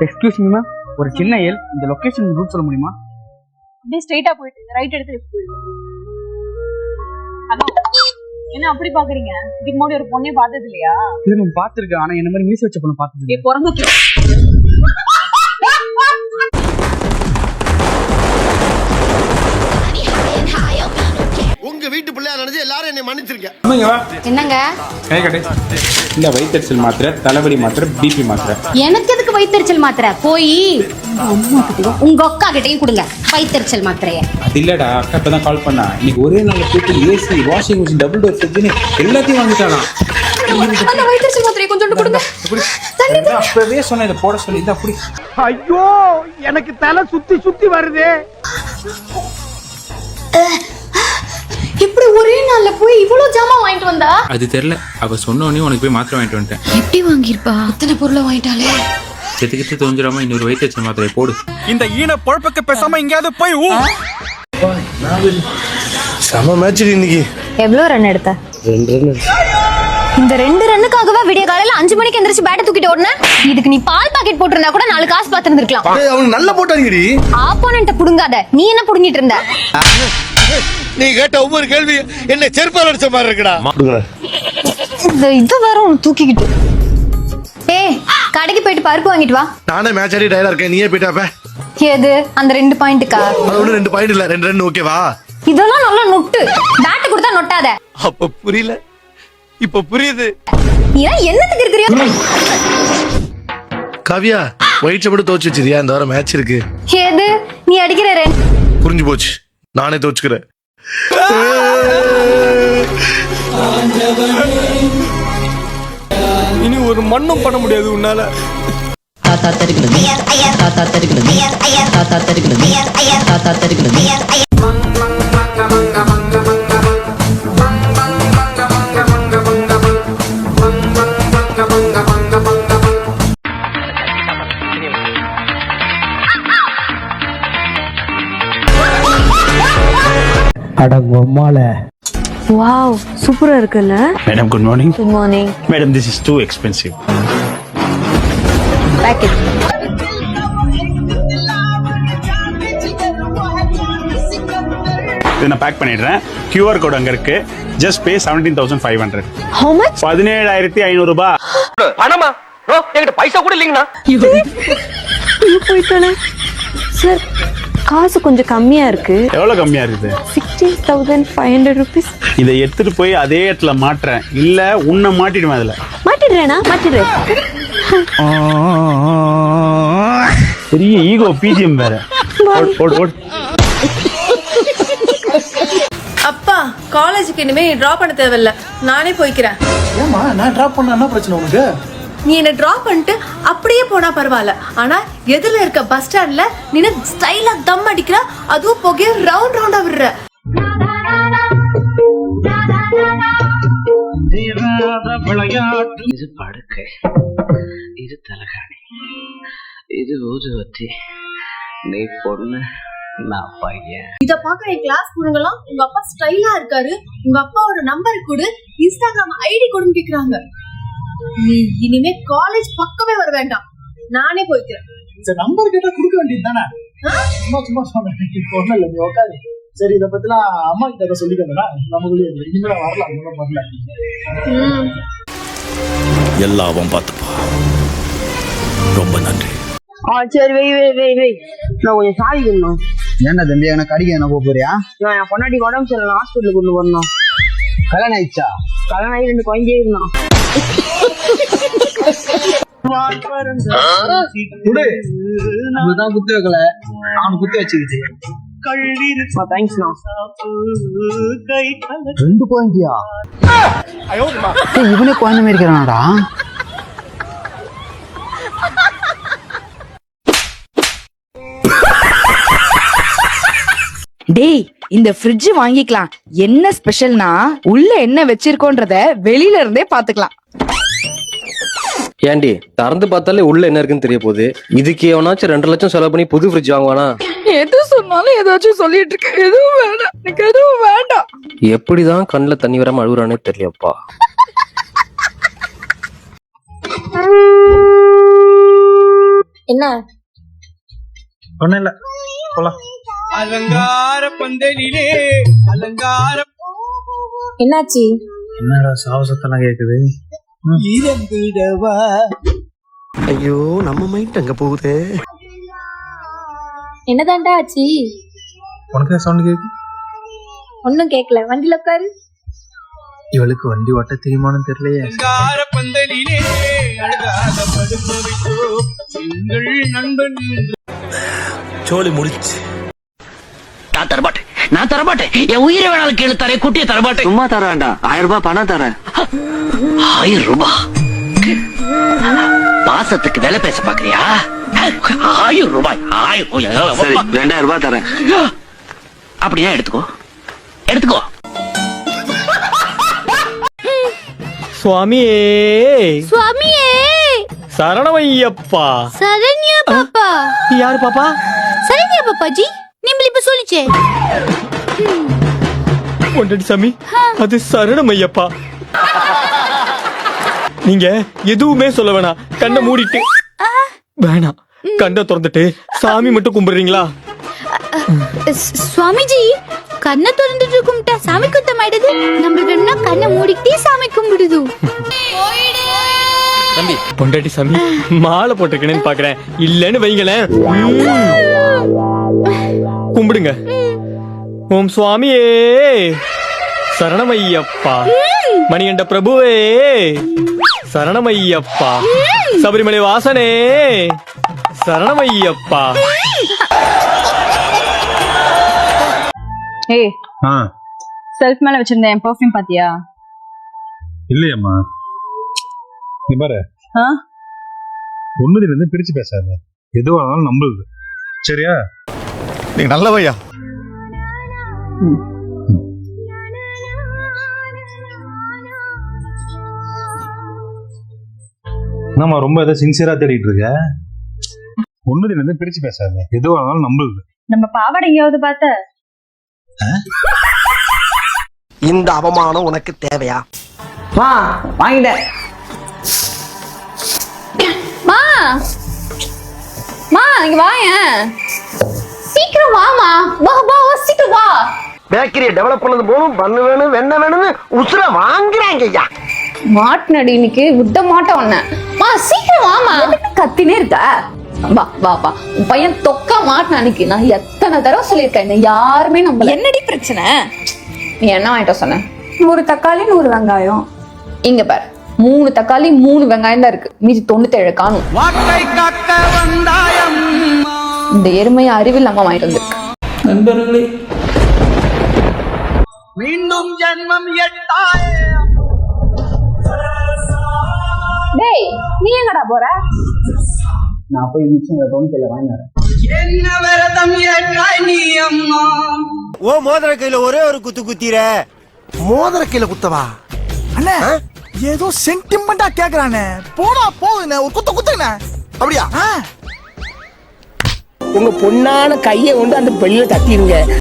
Excuse me ma'am, ஒரு சின்ன ஏல், இந்த லொகேஷன் ரூட் சொல்ல முடியுமா? அப்படியே ஸ்ட்ரைட்டா போயிட்டு ரைட் எடுத்து லெஃப்ட் போயிடுங்க. ஹலோ, என்ன அப்படி பாக்குறீங்க? இதுக்கு முன்னாடி ஒரு பொண்ணே பார்த்தது இல்லையா? இது நான் பார்த்திருக்கேன், ஆனா என்ன மாதிரி மீச வச்ச பொண்ணு பார்த்தது இல்லையா? பிறந்து உங்க வீட்டு பிள்ளையா நினைச்சு எல்லாரும் என்னை மன்னிச்சிருக்கேன். என்னங்க? கை கட்டு. இந்த வயிற்றுச்சல் மாத்திரை, தலைவலி மாத்திரை, பிபி மாத்திரை. எனக்கு எதுக்கு வயிற்றுச்சல் மாத்திரை? போய் அம்மா கிட்டயும் உங்க அக்கா கிட்டயும் கொடுங்க வயிற்றுச்சல் மாத்திரைய. அது இல்லடா, அக்கா இப்பதான் கால் பண்ணா. இன்னைக்கு ஒரே நாள் போயிட்டு AC, washing machine, double door ஃப்ரிட்ஜ்னு எல்லாத்தையும் வாங்கிட்டாலாம். அந்த வயிற்றுச்சல் மாத்திரையை கொஞ்சம் கொடுங்க. அப்பவே சொன்ன இதை போட சொல்லி இந்த அப்படி. ஐயோ, எனக்கு தலை சுத்தி சுத்தி வருது. எப்படி ஒரே நாள்ல போய் இவ்வளவு ஜாமான் வாங்கிட்டு வந்தா? அது தெரியல, அவ சொன்ன உடனே உனக்கு போய் மாத்திரை வாங்கிட்டு வந்துட்டேன். எப்படி வாங்கிருப்பா? அத்தனை பொருளை வாங்கிட்டாலே. செத்துக்கிட்டு தோஞ்சிடாம இன்னொரு வயிற்றுச்சல் மாத்திரை போடு. இந்த ஈன பொழப்புக்கு பேசாம எங்கேயாவது போய் செம மேட்ச் இன்னைக்கு. எவ்வளவு ரன் எடுத்த? 2 ரன். இந்த 2 ரன்னுக்காகவே விடிய காலையில 5 மணிக்கு எந்திரிச்சு பேட்டை தூக்கிட்டு ஓடுன. இதுக்கு நீ பால் பாக்கெட் போட்டிருந்தா கூட 4 காசு பாத்துருந்துருக்கலாம். அவனுக்கு நல்ல போட்டாங்கடி. ஆப்போனன்ட்ட புடுங்காத. நீ என்ன புடுங்கிட்டு இருந்த? நீ கேட்ட ஒவ்வொரு கேள்வி என்ன செருப்பால் அடிச்ச மாதிரி இருக்குடா. இந்த இது வேற ஒன்னு தூக்கிக்கிட்டு. ஏய், கடைக்கு போயிட்டு பருப்பு வாங்கிட்டு வா. நானே மேட்ச் ஆடி டயர்டா இருக்கேன், நீயே போயிட்டாப்ப. எது அந்த 2 பாயிண்ட்க்கா? அது ஒண்ணு 2 பாயிண்ட் இல்ல, 2 ரன் ஓகேவா? இதெல்லாம் நல்லா நொட்டு. பேட் கொடுத்தா நொட்டாத. அப்ப புரியல, இப்ப புரியுது. நீ என்னத்துக்கு இருக்கறியா? காவியா, ஒயிட் ஷர்ட் தோச்சு வச்சிரியா? இந்த வாரம் மேட்ச் இருக்கு. எது நீ அடிக்கிற ரன்? புரிஞ்சு போச்சு, நானே தோச்சுக்கிறேன். இனி ஒரு மண்ணும் பண்ண முடியாது உன்னால. தாத்தா தருகிறது, தாத்தா தருகிறது, தாத்தா தருகிறது, தாத்தா தருகிறது. அட பொம்மால. வாவ், சூப்பரா இருக்குல்ல? Madam good morning. Good morning. Madam this is two expensive. Packet. இதை நான் பேக் பண்ணிடுறேன். QR கோட் அங்க இருக்கு. Just pay 17,500. How much? 17,500 ரூபாய். பணமா? என்கிட்ட பைசா கூட இல்லைங்கண்ணா. போயிட்டானே சார். காசு கொஞ்சம் கம்மியா இருக்கு. எவ்வளவு கம்மியா இருக்குது? 16,500 rupees. இதை எடுத்துட்டு போய் அதே இடத்துல மாட்டுறேன், இல்ல உன்னை மாட்டிடுவேன். அதுல மாட்டிடுறேனா? மாட்டிடுறேன். பெரிய ஈகோ, பிஜிஎம் வேற. அப்பா, காலேஜுக்கு இனிமே டிராப் பண்ண தேவையில்ல, நானே போய்க்கிறேன். ஏமா நான் டிராப் பண்ண என்ன பிரச்சனை உனக்கு? நீ என்ன டிராப் பண்ணிட்டு அப்படியே போனா பரவாயில்ல, ஆனா எதிரில இருக்க பஸ் ஸ்டாண்ட்ல நீ ஸ்டைலா தம் அடிக்கிற, அதுவும் போக ரவுண்ட் ரவுண்டா விடுற. இது படுக்கை, இது தலகாணி, இது ஊதுவத்தி. நீ பொண்ணு, நான் பையன். இத பாக்குற என் கிளாஸ் பொண்ணுங்களாம் உங்க அப்பா ஸ்டைலா இருக்காரு, உங்க அப்பாவோட நம்பர் கொடு, இன்ஸ்டாகிராம் ஐடி கொடுன்னு கேக்குறாங்க. நீ இனிமே காலேஜ் பக்கமே வர வேண்டாம், நானே போய்க்கிறேன். நம்பர் கேட்டா கொடுக்க வேண்டியது தானே? சும்மா சும்மா சொன்னேன். ஒண்ணும் இல்லை, நீ உட்காரு. சரி, இதை பத்திலாம் அம்மா கிட்ட சொல்லிக்கிறேன்னா நமக்குள்ளே இனிமேல வரலாம். ஒன்றும் வரல. எல்லாவும் பார்த்துப்பா. ரொம்ப நன்றி. சரி, வை. நான் கொஞ்சம் சாதிக்கணும். என்ன தம்பி, எனக்கு அடிக்க என்ன போறியா? நான் என் பொண்டாட்டி உடம்பு சரியில்லை, ஹாஸ்பிட்டலுக்கு கொண்டு வரணும். கல்யாணம் ஆயிடுச்சா? கல்யாணம் ஆகி 2 குழந்தையே இருந்தான். குத்து வைக்கல, அவனு குத்து வச்சுக்கிச்சு. 2 குழந்தையா? இவனே குழந்தை மாதிரி இருக்கிறானாடா. டேய், இந்த ஃப்ரிட்ஜ் வாங்கிக்கலாம். என்ன ஸ்பெஷல்னா உள்ள என்ன வச்சிருக்கோன்றத வெளியில இருந்தே பாத்துக்கலாம். ஏண்டி, திறந்து பார்த்தாலே உள்ள என்ன இருக்குன்னு தெரிய போகுது. இதுக்கு எவனாச்சும் 2 லட்சம் செலவு பண்ணி புது ஃப்ரிட்ஜ் வாங்குவானா? எது சொன்னாலும் ஏதாச்சும் சொல்லிட்டு இருக்க. எதுவும் வேண்டாம், எனக்கு எதுவும் வேண்டாம். எப்படிதான் கண்ணுல தண்ணி வராம அழுகுறானே தெரியலப்பா. என்ன ஒண்ணும் இல்ல போலாம். அலங்கார பந்தலிலே அலங்கார என்னாச்சு? என்னடா சாவசத்தெல்லாம் கேக்குது? இறங்கிடவா. ஐயோ நம்ம மைண்ட் அங்க போகுது. என்னதான்டா ஆச்சு? உனக்கு சவுண்ட் கேக்கு? ஒன்னும் கேட்கல. வண்டியில உட்காரு. இவளுக்கு வண்டி ஓட்ட தெரியுமான்னு தெரியலையே. அலங்கார பந்தலிலே அழகாக படுப்பவைத்தோ எங்கள் நண்பன். சோலி முடிச்சு. நான் தரமாட்டேன். என் உயிரை வேணாலும் கேளு தரேன். குட்டியை தரமாட்டேன். சும்மா தர வேண்டாம். 1000 ரூபாய் பணம் தரேன். 1000 ரூபாய்? பாசத்துக்கு வேலை பேச பாக்குறியா? 1000 ரூபாய். 2000 ரூபாய் தரேன். அப்படியா? எடுத்துக்கோ எடுத்துக்கோ. சுவாமியே சுவாமியே சரணமையப்பா. சரண்யா பாப்பா. யாரு பாப்பா? சரண்யா பாப்பாஜி நிம்பள இப்ப சொல்லிச்சே. ஒண்டடி சாமி, அது சரணமையப்பா. நீங்க எதுவுமே சொல்ல வேணாம். கண்ணை மூடிட்டு வேணாம், கண்ணை திறந்துட்டு சாமி மட்டும் கும்பிடுறீங்களா? சுவாமிஜி கண்ணை திறந்துட்டு கும்பிட்டா சாமி குத்தம் ஆயிடுது. நம்மளுக்கு என்ன கண்ணை மூடிக்கிட்டே சாமி கும்பிடுது. தம்பி பொண்டாட்டி சாமி மாலை போட்டிருக்கேன்னு பாக்குறேன். இல்லன்னு வைங்களேன். கும்பிடுங்க. ஓம் சுவாமியே சரணமையப்பா. மணிகண்ட பிரபுவே சரணமையப்பா. சபரிமலை வாசனே சரணமையப்பா. ஏய் செல்ஃப் மேல வச்சிருந்தேன் என் பெர்ஃப்யூம் பாத்தியா? இல்லையம்மா, நீ பாரு. ஒண்ணுல இருந்து பிரிச்சு பேசாத. எதுவானாலும் நம்புது. சரியா? நீ நல்லவையா. நம்ம ரொம்ப ஏதோ சின்சியரா தேடிட்டு இருக்க. ஒண்ணுல இருந்து பிரிச்சு பேசாத. எதுவானாலும் நம்புது. நம்ம பாவாடை எங்கேயாவது பார்த்த? இந்த அவமானம் உனக்கு தேவையா? வாங்கிட்டேன். மா மா இங்க வாயேன். சீக்கிரம் வாமா. வா வா சீக்கிரம் வா. பேக்கரியை டெவலப் பண்ணது போதும் பண்ணு வேணும் வெண்ண வேணும்னு உசுர வாங்குறாங்க ஐயா. மாட்டுனடி இன்னைக்கு விட்ட மாட்டேன் உன்ன. மா சீக்கிரம் வாமா. கத்தினே இருக்க. வா வா வா. உன் பையன் தொக்கா மாட்டின அன்னைக்கு நான் எத்தனை தடவை சொல்லியிருக்கேன். என்ன யாருமே நம்பல. என்னடி பிரச்சனை? நீ என்ன வாங்கிட்ட சொன்ன? 100 தக்காளி 100 வெங்காயம். இங்க பாரு 3 தக்காளி 3 வெங்காயம் தான் இருக்கு. மீதி 97 காணும். இந்த எருமையை அறிவில் நம்ம வாங்கிட்டு வந்திருக்கு. நண்பர்களே, மீண்டும் ஜென்மம் எட்டாய். டேய் நீ எங்கடா போற? நான் போய் மிச்சம் டோன்ல வாங்கினேன். என்ன விரதம் ஏற்றாய் நீ அம்மா? ஓ மோதிர கையில ஒரே ஒரு குத்து குத்திர. மோதிர கையில குத்தவா? அண்ணா ஏதோ சென்டிமெண்டா கேக்குறானே. போடா போகுனே ஒரு குத்து குத்துனே. அப்படியா? உங்க பொண்ணான கையை கொண்டு அந்த பெல்ல தட்டிருங்க.